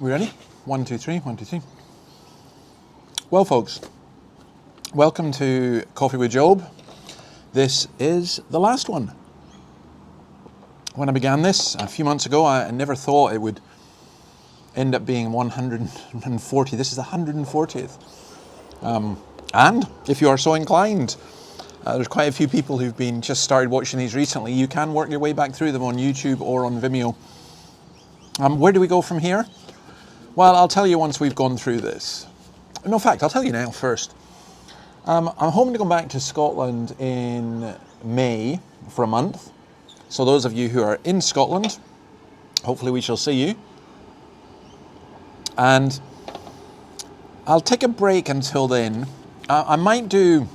We ready? 1, 2, 3, 1, 2, 3. Well, folks, welcome to Coffee with Job. This is the last one. When I began this a few months ago, I never thought it would end up being 140. This is the 140th. And if you are so inclined, there's quite a few people who've been just started watching these recently. You can work your way back through them on YouTube or on Vimeo. Where do we go from here? Well, I'll tell you once we've gone through this. No, in fact, I'll tell you now first. I'm hoping to go back to Scotland in May for a month. So those of you who are in Scotland, hopefully we shall see you. And I'll take a break until then. I might do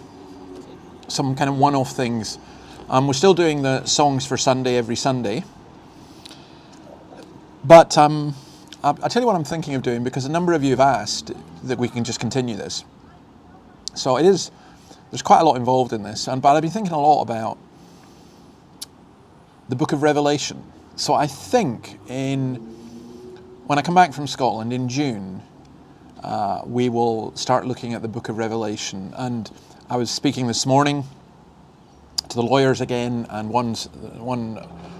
some kind of one-off things. We're still doing the songs for Sunday every Sunday. But I'll tell you what I'm thinking of doing, because a number of you have asked that we can just continue this. So there's quite a lot involved in this, but I've been thinking a lot about the book of Revelation. So I think when I come back from Scotland in June, we will start looking at the book of Revelation. And I was speaking this morning to the lawyers again, and one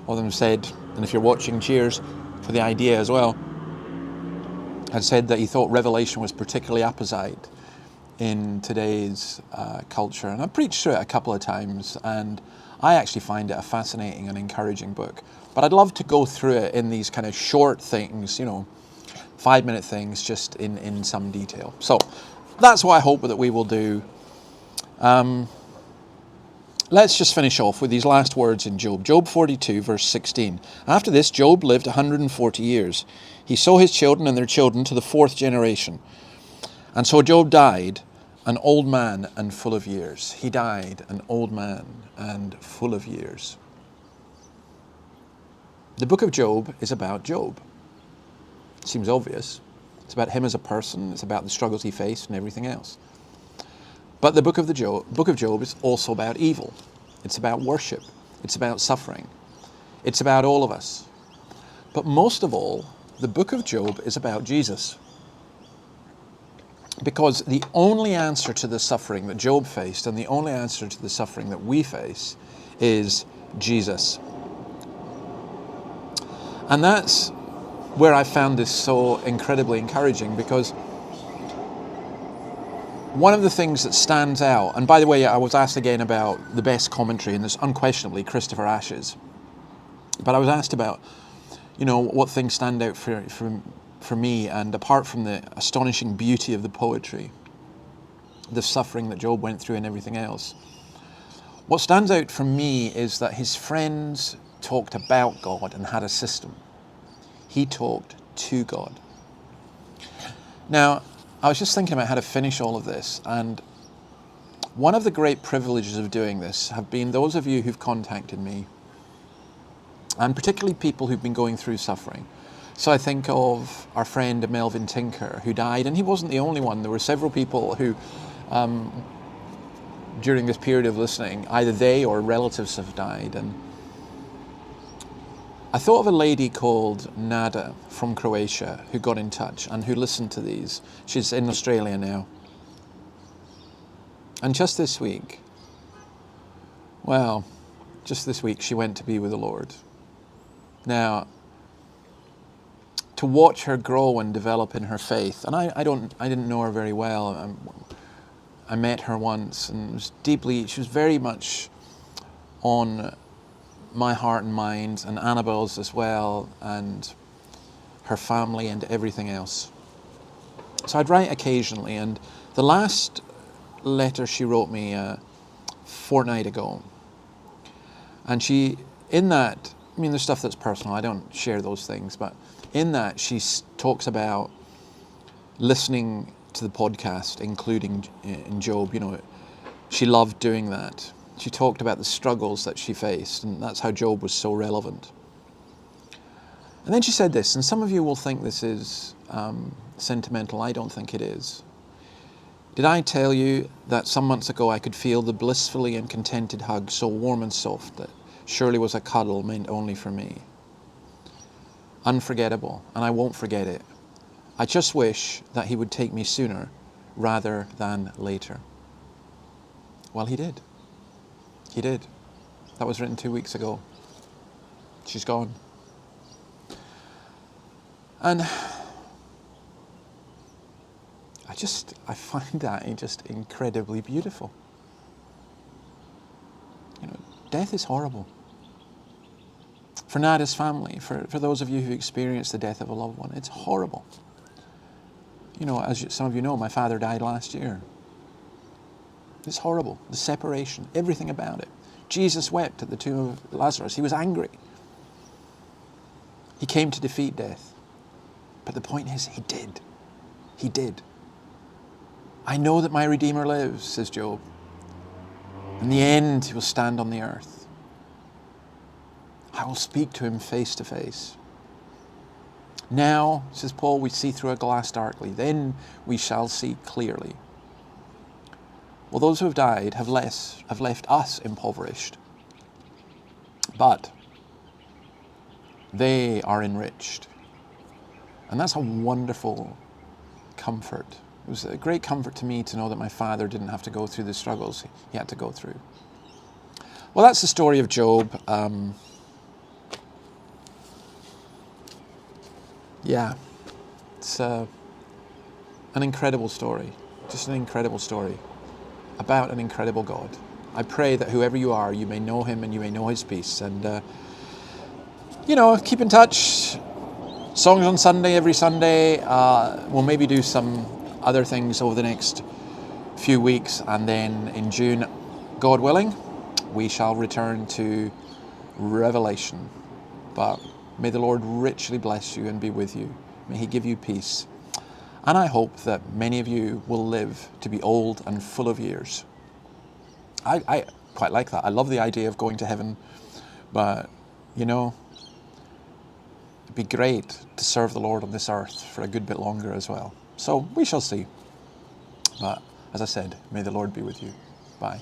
of them said, and if you're watching, cheers for the idea as well, had said that he thought Revelation was particularly apposite in today's culture. And I preached through it a couple of times, and I actually find it a fascinating and encouraging book. But I'd love to go through it in these kind of short things, 5-minute things, just in some detail. So that's what I hope that we will do. Let's just finish off with these last words in Job. Job 42, verse 16. After this, Job lived 140 years. He saw his children and their children to the 4th generation. And so Job died, an old man and full of years. He died, an old man and full of years. The book of Job is about Job. It seems obvious. It's about him as a person. It's about the struggles he faced and everything else. But the book of Job is also about evil. It's about worship. It's about suffering. It's about all of us. But most of all, the book of Job is about Jesus. Because the only answer to the suffering that Job faced, and the only answer to the suffering that we face, is Jesus. And that's where I found this so incredibly encouraging, because one of the things that stands out, and by the way, I was asked again about the best commentary, and there's unquestionably Christopher Ashe's. But I was asked about, what things stand out for me, and apart from the astonishing beauty of the poetry, the suffering that Job went through and everything else, what stands out for me is that his friends talked about God and had a system. He talked to God. Now, I was just thinking about how to finish all of this, and one of the great privileges of doing this have been those of you who've contacted me, and particularly people who've been going through suffering. So I think of our friend Melvin Tinker, who died, and he wasn't the only one. There were several people who, during this period of listening, either they or relatives have died. And I thought of a lady called Nada from Croatia who got in touch and who listened to these. She's in Australia now. And just this week, she went to be with the Lord. Now, to watch her grow and develop in her faith, and I didn't know her very well. I met her once, and she was very much on my heart and mind, and Annabelle's as well, and her family and everything else. So I'd write occasionally, and the last letter she wrote me a fortnight ago, and there's stuff that's personal, I don't share those things, but in that she talks about listening to the podcast, including in Job. She loved doing that. She talked about the struggles that she faced, and that's how Job was so relevant. And then she said this, and some of you will think this is sentimental. I don't think it is. Did I tell you that some months ago I could feel the blissfully and contented hug, so warm and soft that surely was a cuddle meant only for me? Unforgettable, and I won't forget it. I just wish that he would take me sooner rather than later. Well, he did. He did. That was written 2 weeks ago. She's gone. And I find that just incredibly beautiful. You know, death is horrible. For Nada's family, for those of you who experienced the death of a loved one, it's horrible. You know, as some of you know, my father died last year. It's horrible. The separation, everything about it. Jesus wept at the tomb of Lazarus. He was angry. He came to defeat death. But the point is, he did. He did. I know that my Redeemer lives, says Job. In the end, he will stand on the earth. I will speak to him face to face. Now, says Paul, we see through a glass darkly. Then we shall see clearly. Well, those who have died have left us impoverished. But they are enriched. And that's a wonderful comfort. It was a great comfort to me to know that my father didn't have to go through the struggles he had to go through. Well, that's the story of Job. It's an incredible story. Just an incredible story about an incredible God. I pray that whoever you are, you may know him and you may know his peace. And, keep in touch. Songs on Sunday, every Sunday. We'll maybe do some other things over the next few weeks. And then in June, God willing, we shall return to Revelation. But may the Lord richly bless you and be with you. May he give you peace. And I hope that many of you will live to be old and full of years. I quite like that. I love the idea of going to heaven. But, it'd be great to serve the Lord on this earth for a good bit longer as well. So we shall see. But as I said, may the Lord be with you. Bye.